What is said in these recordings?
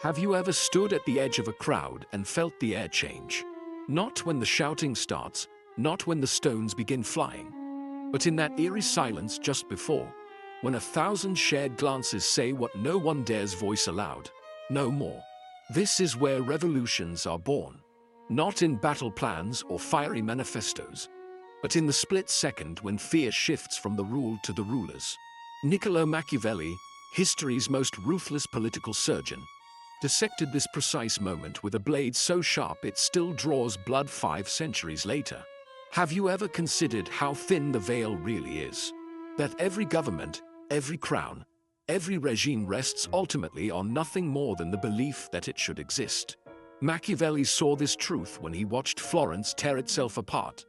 Have you ever stood at the edge of a crowd and felt the air change? Not when the shouting starts, not when the stones begin flying, but in that eerie silence just before, when 1,000 shared glances say what no one dares voice aloud: no more. This is where revolutions are born. Not in battle plans or fiery manifestos, but in the split second when fear shifts from the ruled to the rulers. Niccolo Machiavelli, history's most ruthless political surgeon, dissected this precise moment with a blade so sharp it still draws blood 5 centuries later. Have you ever considered how thin the veil really is? That every government, every crown, every regime rests ultimately on nothing more than the belief that it should exist. Machiavelli saw this truth when he watched Florence tear itself apart,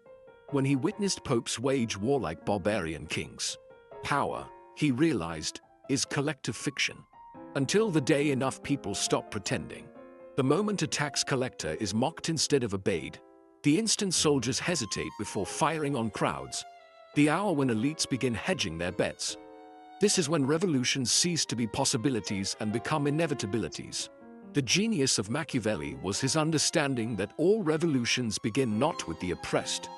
when he witnessed popes wage war like barbarian kings. Power, he realized, is collective fiction. Until the day enough people stop pretending. The moment a tax collector is mocked instead of obeyed, the instant soldiers hesitate before firing on crowds, the hour when elites begin hedging their bets. This is when revolutions cease to be possibilities and become inevitabilities. The genius of Machiavelli was his understanding that all revolutions begin not with the oppressed,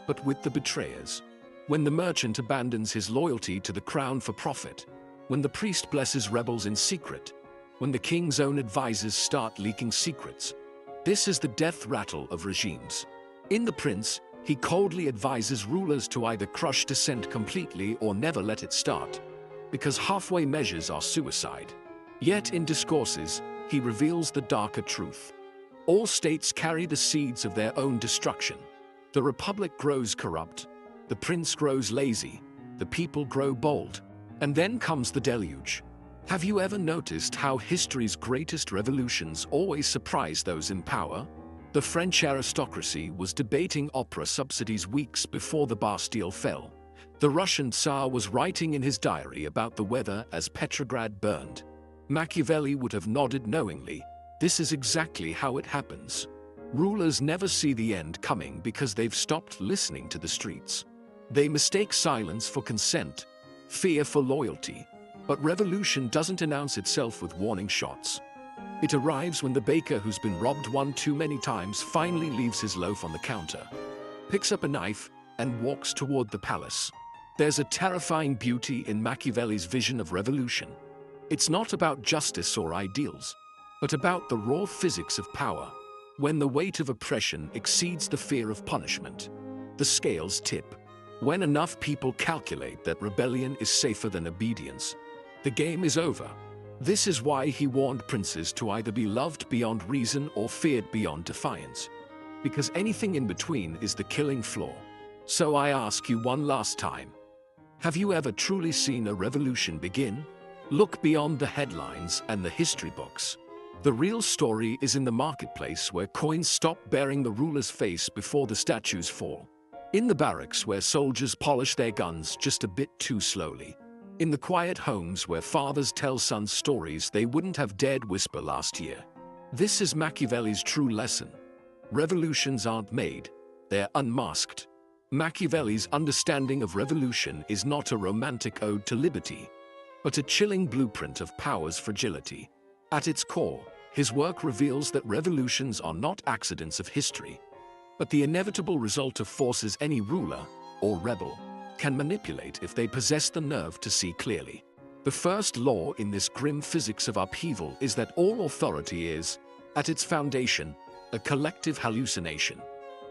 but with the betrayers. When the merchant abandons his loyalty to the crown for profit, when the priest blesses rebels in secret, when the king's own advisors start leaking secrets. This is the death rattle of regimes. In The Prince, he coldly advises rulers to either crush dissent completely or never let it start, because halfway measures are suicide. Yet in Discourses, he reveals the darker truth. All states carry the seeds of their own destruction. The republic grows corrupt, the prince grows lazy, the people grow bold. And then comes the deluge. Have you ever noticed how history's greatest revolutions always surprise those in power? The French aristocracy was debating opera subsidies weeks before the Bastille fell. The Russian Tsar was writing in his diary about the weather as Petrograd burned. Machiavelli would have nodded knowingly. This is exactly how it happens. Rulers never see the end coming because they've stopped listening to the streets. They mistake silence for consent, fear for loyalty. But revolution doesn't announce itself with warning shots. It arrives when the baker who's been robbed one too many times finally leaves his loaf on the counter, picks up a knife, and walks toward the palace. There's a terrifying beauty in Machiavelli's vision of revolution. It's not about justice or ideals, but about the raw physics of power. When the weight of oppression exceeds the fear of punishment, the scales tip. When enough people calculate that rebellion is safer than obedience, the game is over. This is why he warned princes to either be loved beyond reason or feared beyond defiance. Because anything in between is the killing floor. So I ask you one last time. Have you ever truly seen a revolution begin? Look beyond the headlines and the history books. The real story is in the marketplace where coins stop bearing the ruler's face before the statues fall. In the barracks where soldiers polish their guns just a bit too slowly. In the quiet homes where fathers tell sons stories they wouldn't have dared whisper last year. This is Machiavelli's true lesson. Revolutions aren't made, they're unmasked. Machiavelli's understanding of revolution is not a romantic ode to liberty, but a chilling blueprint of power's fragility. At its core, his work reveals that revolutions are not accidents of history, but the inevitable result of forces any ruler, or rebel, can manipulate if they possess the nerve to see clearly. The first law in this grim physics of upheaval is that all authority is, at its foundation, a collective hallucination.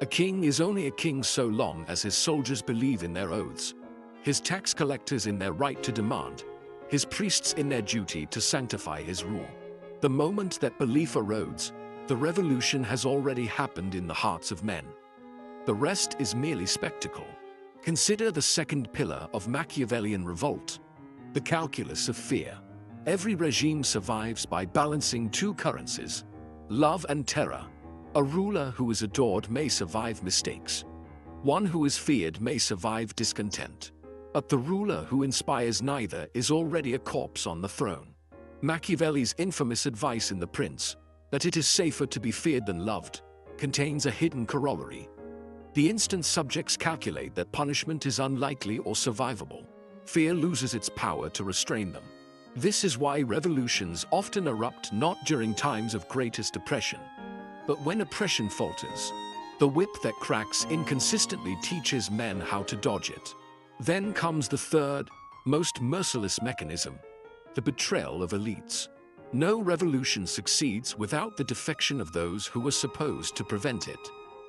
A king is only a king so long as his soldiers believe in their oaths, his tax collectors in their right to demand, his priests in their duty to sanctify his rule. The moment that belief erodes, the revolution has already happened in the hearts of men. The rest is merely spectacle. Consider the second pillar of Machiavellian revolt, the calculus of fear. Every regime survives by balancing two currencies, love and terror. A ruler who is adored may survive mistakes. One who is feared may survive discontent. But the ruler who inspires neither is already a corpse on the throne. Machiavelli's infamous advice in The Prince, that it is safer to be feared than loved, contains a hidden corollary. The instant subjects calculate that punishment is unlikely or survivable, fear loses its power to restrain them. This is why revolutions often erupt not during times of greatest oppression, but when oppression falters. The whip that cracks inconsistently teaches men how to dodge it. Then comes the third, most merciless mechanism, the betrayal of elites. No revolution succeeds without the defection of those who were supposed to prevent it.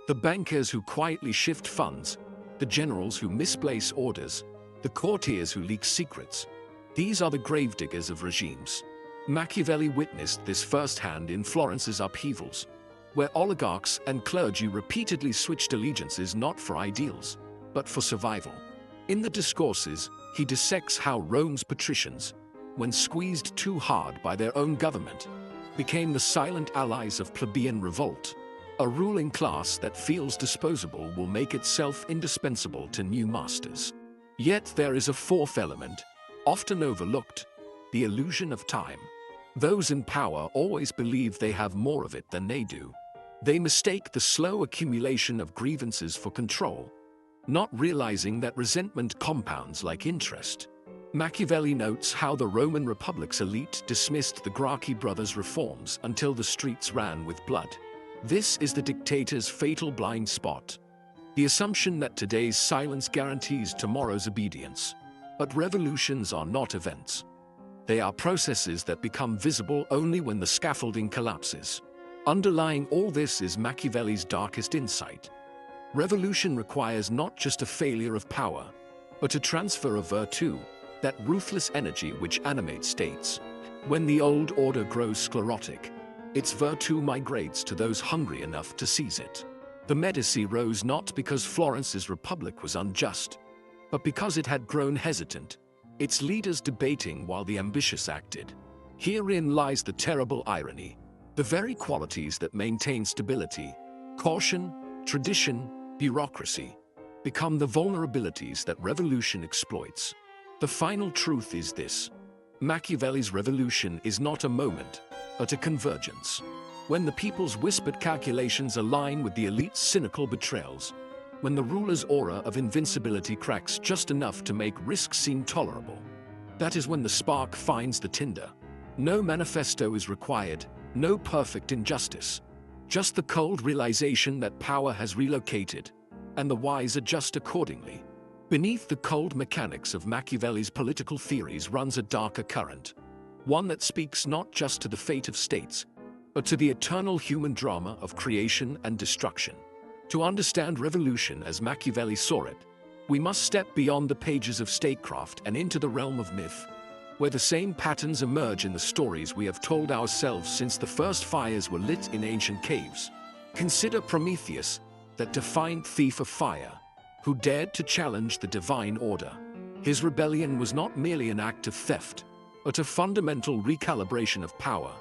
The bankers who quietly shift funds, the generals who misplace orders, the courtiers who leak secrets. These are the gravediggers of regimes. Machiavelli witnessed this firsthand in Florence's upheavals, where oligarchs and clergy repeatedly switched allegiances not for ideals, but for survival. In the Discourses, he dissects how Rome's patricians, when squeezed too hard by their own government, became the silent allies of plebeian revolt. A ruling class that feels disposable will make itself indispensable to new masters. Yet there is a fourth element, often overlooked, the illusion of time. Those in power always believe they have more of it than they do. They mistake the slow accumulation of grievances for control, not realizing that resentment compounds like interest. Machiavelli notes how the Roman Republic's elite dismissed the Gracchi brothers' reforms until the streets ran with blood. This is the dictator's fatal blind spot. The assumption that today's silence guarantees tomorrow's obedience. But revolutions are not events. They are processes that become visible only when the scaffolding collapses. Underlying all this is Machiavelli's darkest insight. Revolution requires not just a failure of power, but a transfer of virtue, that ruthless energy which animates states. When the old order grows sclerotic, its virtue migrates to those hungry enough to seize it. The Medici rose not because Florence's republic was unjust, but because it had grown hesitant, its leaders debating while the ambitious acted. Herein lies the terrible irony. The very qualities that maintain stability, caution, tradition, bureaucracy, become the vulnerabilities that revolution exploits. The final truth is this: Machiavelli's revolution is not a moment, but a convergence. When the people's whispered calculations align with the elite's cynical betrayals, when the ruler's aura of invincibility cracks just enough to make risk seem tolerable, that is when the spark finds the tinder. No manifesto is required, no perfect injustice. Just the cold realization that power has relocated, and the wise adjust accordingly. Beneath the cold mechanics of Machiavelli's political theories runs a darker current, one that speaks not just to the fate of states, but to the eternal human drama of creation and destruction. To understand revolution as Machiavelli saw it, we must step beyond the pages of statecraft and into the realm of myth, where the same patterns emerge in the stories we have told ourselves since the first fires were lit in ancient caves. Consider Prometheus, that defiant thief of fire, who dared to challenge the divine order. His rebellion was not merely an act of theft, but a fundamental recalibration of power.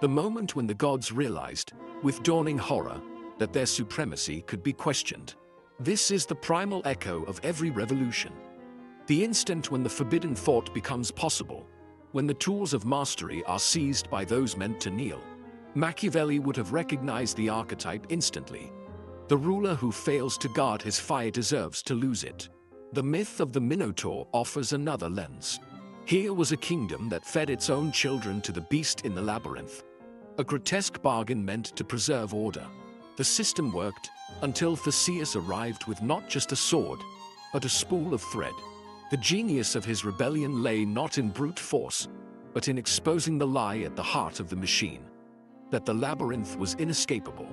The moment when the gods realized, with dawning horror, that their supremacy could be questioned. This is the primal echo of every revolution. The instant when the forbidden thought becomes possible, when the tools of mastery are seized by those meant to kneel. Machiavelli would have recognized the archetype instantly. The ruler who fails to guard his fire deserves to lose it. The myth of the Minotaur offers another lens. Here was a kingdom that fed its own children to the beast in the labyrinth. A grotesque bargain meant to preserve order. The system worked until Theseus arrived with not just a sword, but a spool of thread. The genius of his rebellion lay not in brute force, but in exposing the lie at the heart of the machine, that the labyrinth was inescapable.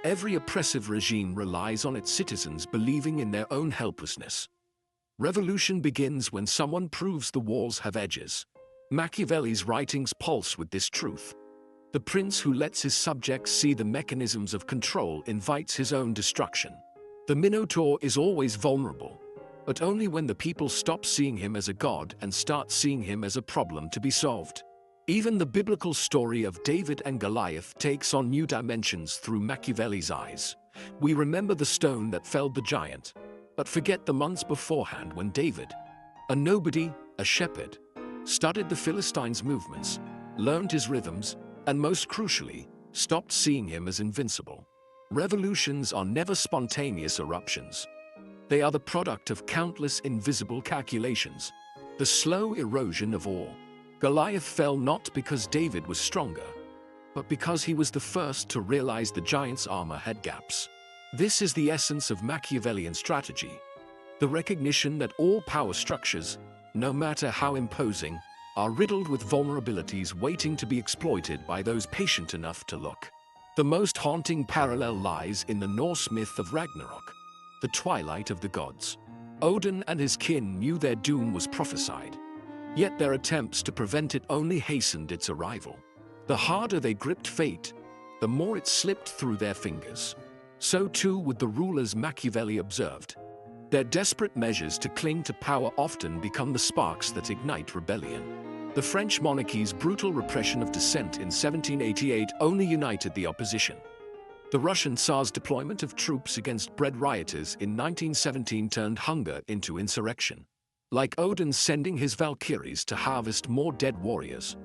Every oppressive regime relies on its citizens believing in their own helplessness. Revolution begins when someone proves the walls have edges. Machiavelli's writings pulse with this truth. The prince who lets his subjects see the mechanisms of control invites his own destruction. The Minotaur is always vulnerable, but only when the people stop seeing him as a god and start seeing him as a problem to be solved. Even the biblical story of David and Goliath takes on new dimensions through Machiavelli's eyes. We remember the stone that felled the giant, but forget the months beforehand when David, a nobody, a shepherd, studied the Philistines' movements, learned his rhythms, and most crucially, stopped seeing him as invincible. Revolutions are never spontaneous eruptions. They are the product of countless invisible calculations, the slow erosion of awe, Goliath fell not because David was stronger, but because he was the first to realize the giant's armor had gaps. This is the essence of Machiavellian strategy, the recognition that all power structures, no matter how imposing, are riddled with vulnerabilities waiting to be exploited by those patient enough to look. The most haunting parallel lies in the Norse myth of Ragnarok, the twilight of the gods. Odin and his kin knew their doom was prophesied, yet their attempts to prevent it only hastened its arrival. The harder they gripped fate, the more it slipped through their fingers. So too with the rulers Machiavelli observed. Their desperate measures to cling to power often become the sparks that ignite rebellion. The French monarchy's brutal repression of dissent in 1788 only united the opposition. The Russian Tsar's deployment of troops against bread rioters in 1917 turned hunger into insurrection. Like Odin sending his Valkyries to harvest more dead warriors,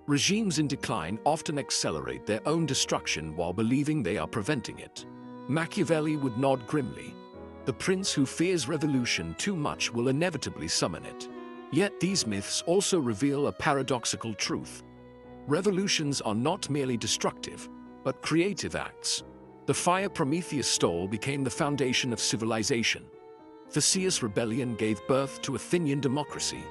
regimes in decline often accelerate their own destruction while believing they are preventing it. Machiavelli would nod grimly. The prince who fears revolution too much will inevitably summon it. Yet these myths also reveal a paradoxical truth. Revolutions are not merely destructive, but creative acts. The fire Prometheus stole became the foundation of civilization. Theseus' rebellion gave birth to Athenian democracy.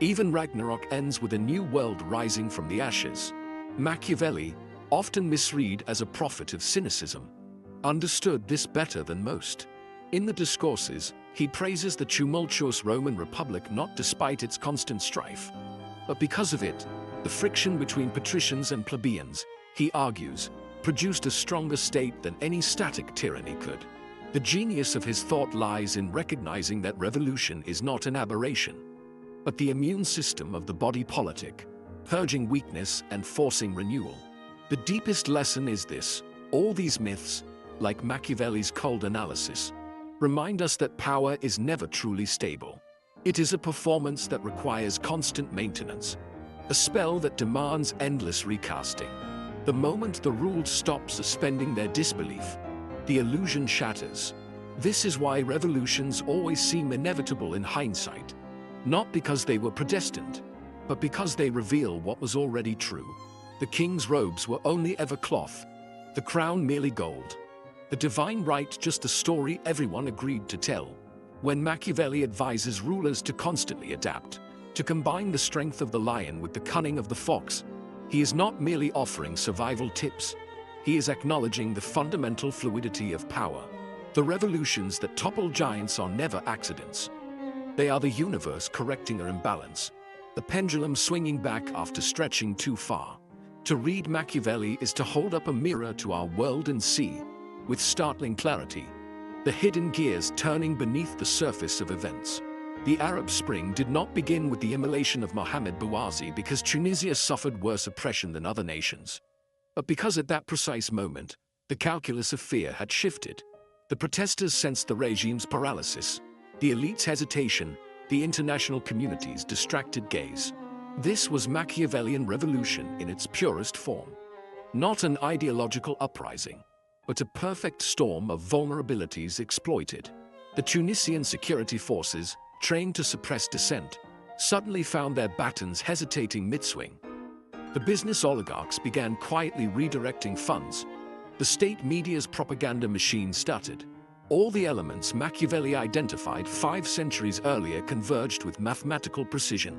Even Ragnarok ends with a new world rising from the ashes. Machiavelli, often misread as a prophet of cynicism, understood this better than most. In the discourses, he praises the tumultuous Roman Republic not despite its constant strife, but because of it. The friction between patricians and plebeians, he argues, produced a stronger state than any static tyranny could. The genius of his thought lies in recognizing that revolution is not an aberration, but the immune system of the body politic, purging weakness and forcing renewal. The deepest lesson is this: all these myths, like Machiavelli's cold analysis, remind us that power is never truly stable. It is a performance that requires constant maintenance, a spell that demands endless recasting. The moment the ruled stop suspending their disbelief, the illusion shatters. This is why revolutions always seem inevitable in hindsight, not because they were predestined, but because they reveal what was already true. The king's robes were only ever cloth, the crown merely gold. The divine right just a story everyone agreed to tell. When Machiavelli advises rulers to constantly adapt, to combine the strength of the lion with the cunning of the fox, he is not merely offering survival tips, he is acknowledging the fundamental fluidity of power. The revolutions that topple giants are never accidents. They are the universe correcting an imbalance, the pendulum swinging back after stretching too far. To read Machiavelli is to hold up a mirror to our world and see, with startling clarity, the hidden gears turning beneath the surface of events. The Arab Spring did not begin with the immolation of Mohammed Bouazi because Tunisia suffered worse oppression than other nations, but because at that precise moment, the calculus of fear had shifted. The protesters sensed the regime's paralysis, the elite's hesitation, the international community's distracted gaze. This was Machiavellian revolution in its purest form. Not an ideological uprising, but a perfect storm of vulnerabilities exploited. The Tunisian security forces, trained to suppress dissent, suddenly found their batons hesitating mid-swing. The business oligarchs began quietly redirecting funds. The state media's propaganda machine started. All the elements Machiavelli identified 5 centuries earlier converged with mathematical precision.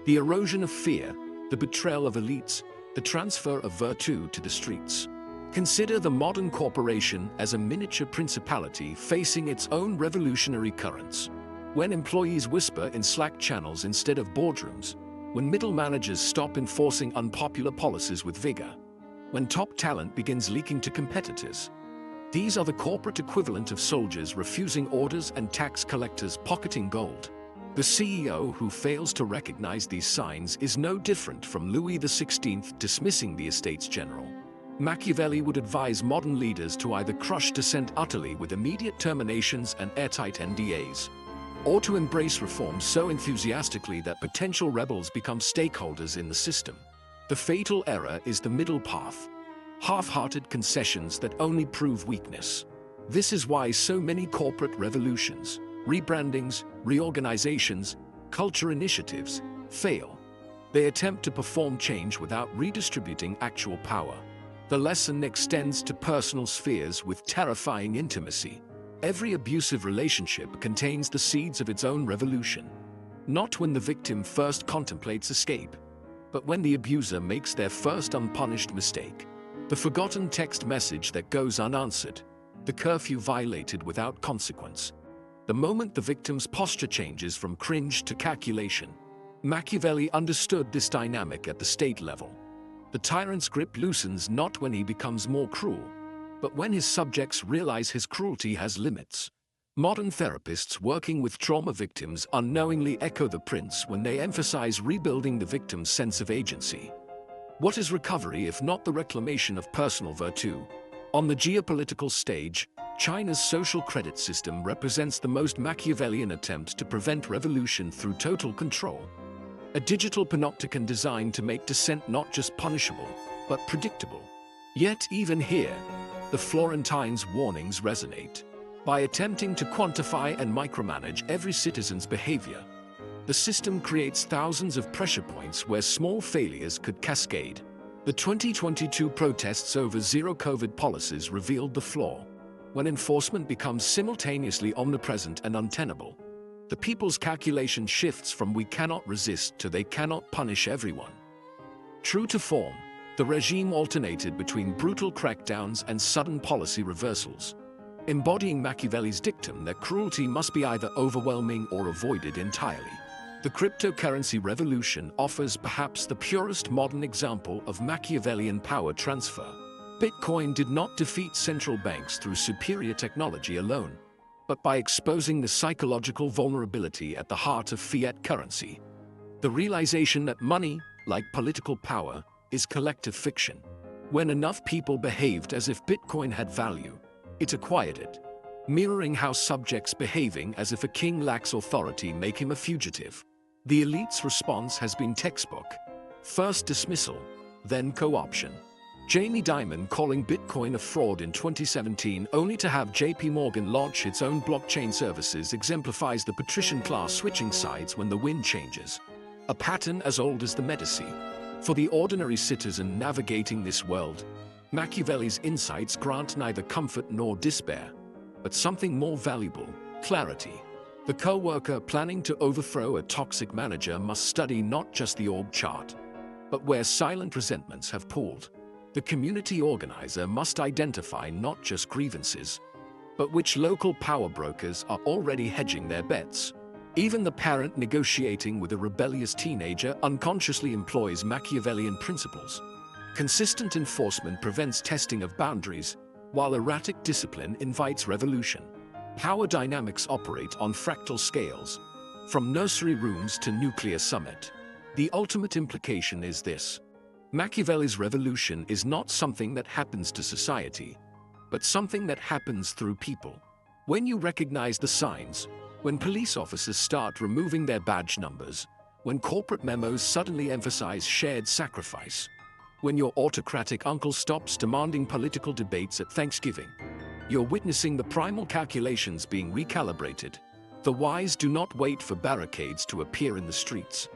The erosion of fear, the betrayal of elites, the transfer of virtue to the streets. Consider the modern corporation as a miniature principality facing its own revolutionary currents. When employees whisper in Slack channels instead of boardrooms, when middle managers stop enforcing unpopular policies with vigor, when top talent begins leaking to competitors. These are the corporate equivalent of soldiers refusing orders and tax collectors pocketing gold. The CEO who fails to recognize these signs is no different from Louis XVI dismissing the Estates General. Machiavelli would advise modern leaders to either crush dissent utterly with immediate terminations and airtight NDAs, or to embrace reform so enthusiastically that potential rebels become stakeholders in the system. The fatal error is the middle path, half-hearted concessions that only prove weakness. This is why so many corporate revolutions, rebrandings, reorganizations, culture initiatives fail. They attempt to perform change without redistributing actual power. The lesson extends to personal spheres with terrifying intimacy. Every abusive relationship contains the seeds of its own revolution. Not when the victim first contemplates escape, but when the abuser makes their first unpunished mistake. The forgotten text message that goes unanswered. The curfew violated without consequence. The moment the victim's posture changes from cringe to calculation. Machiavelli understood this dynamic at the state level. The tyrant's grip loosens not when he becomes more cruel, but when his subjects realize his cruelty has limits. Modern therapists working with trauma victims unknowingly echo the prince when they emphasize rebuilding the victim's sense of agency. What is recovery if not the reclamation of personal virtue? On the geopolitical stage, China's social credit system represents the most Machiavellian attempt to prevent revolution through total control. A digital panopticon designed to make dissent not just punishable, but predictable. Yet even here, the Florentines' warnings resonate. By attempting to quantify and micromanage every citizen's behavior, the system creates thousands of pressure points where small failures could cascade. The 2022 protests over zero-COVID policies revealed the flaw. When enforcement becomes simultaneously omnipresent and untenable, the people's calculation shifts from we cannot resist to they cannot punish everyone. True to form, the regime alternated between brutal crackdowns and sudden policy reversals, embodying Machiavelli's dictum that cruelty must be either overwhelming or avoided entirely. The cryptocurrency revolution offers perhaps the purest modern example of Machiavellian power transfer. Bitcoin did not defeat central banks through superior technology alone, but by exposing the psychological vulnerability at the heart of fiat currency. The realization that money, like political power, is collective fiction. When enough people behaved as if Bitcoin had value, it acquired it, mirroring how subjects behaving as if a king lacks authority make him a fugitive. The elite's response has been textbook. First dismissal, then co-option. Jamie Dimon calling Bitcoin a fraud in 2017 only to have JP Morgan launch its own blockchain services exemplifies the patrician class switching sides when the wind changes. A pattern as old as the Medici. For the ordinary citizen navigating this world, Machiavelli's insights grant neither comfort nor despair, but something more valuable, clarity. The co-worker planning to overthrow a toxic manager must study not just the org chart, but where silent resentments have pooled. The community organizer must identify not just grievances, but which local power brokers are already hedging their bets. Even the parent negotiating with a rebellious teenager unconsciously employs Machiavellian principles. Consistent enforcement prevents testing of boundaries, while erratic discipline invites revolution. Power dynamics operate on fractal scales, from nursery rooms to nuclear summit. The ultimate implication is this. Machiavelli's revolution is not something that happens to society, but something that happens through people. When you recognize the signs, when police officers start removing their badge numbers, when corporate memos suddenly emphasize shared sacrifice, when your autocratic uncle stops demanding political debates at Thanksgiving, you're witnessing the primal calculations being recalibrated. The wise do not wait for barricades to appear in the streets.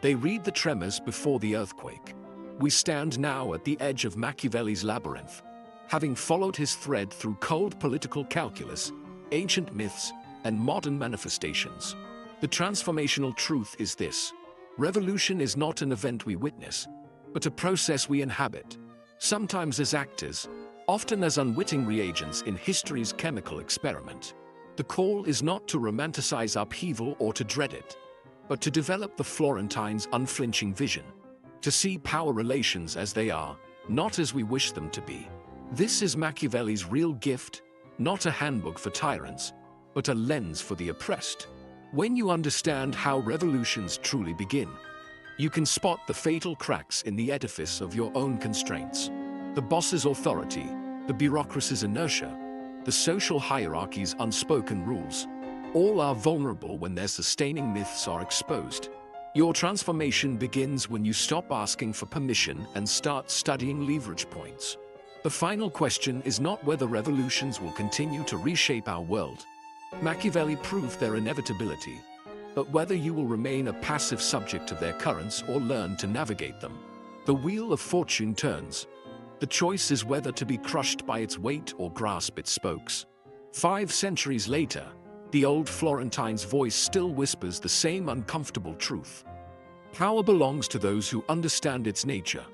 They read the tremors before the earthquake. We stand now at the edge of Machiavelli's labyrinth, having followed his thread through cold political calculus, ancient myths, and modern manifestations. The transformational truth is this. Revolution is not an event we witness, but a process we inhabit, sometimes as actors, often as unwitting reagents in history's chemical experiment. The call is not to romanticize upheaval or to dread it, but to develop the Florentines' unflinching vision. To see power relations as they are, not as we wish them to be. This is Machiavelli's real gift, not a handbook for tyrants, but a lens for the oppressed. When you understand how revolutions truly begin, you can spot the fatal cracks in the edifice of your own constraints. The boss's authority, the bureaucracy's inertia, the social hierarchy's unspoken rules, all are vulnerable when their sustaining myths are exposed. Your transformation begins when you stop asking for permission and start studying leverage points. The final question is not whether revolutions will continue to reshape our world. Machiavelli proved their inevitability, but whether you will remain a passive subject of their currents or learn to navigate them. The wheel of fortune turns. The choice is whether to be crushed by its weight or grasp its spokes. 5 centuries later, the old Florentine's voice still whispers the same uncomfortable truth. Power belongs to those who understand its nature.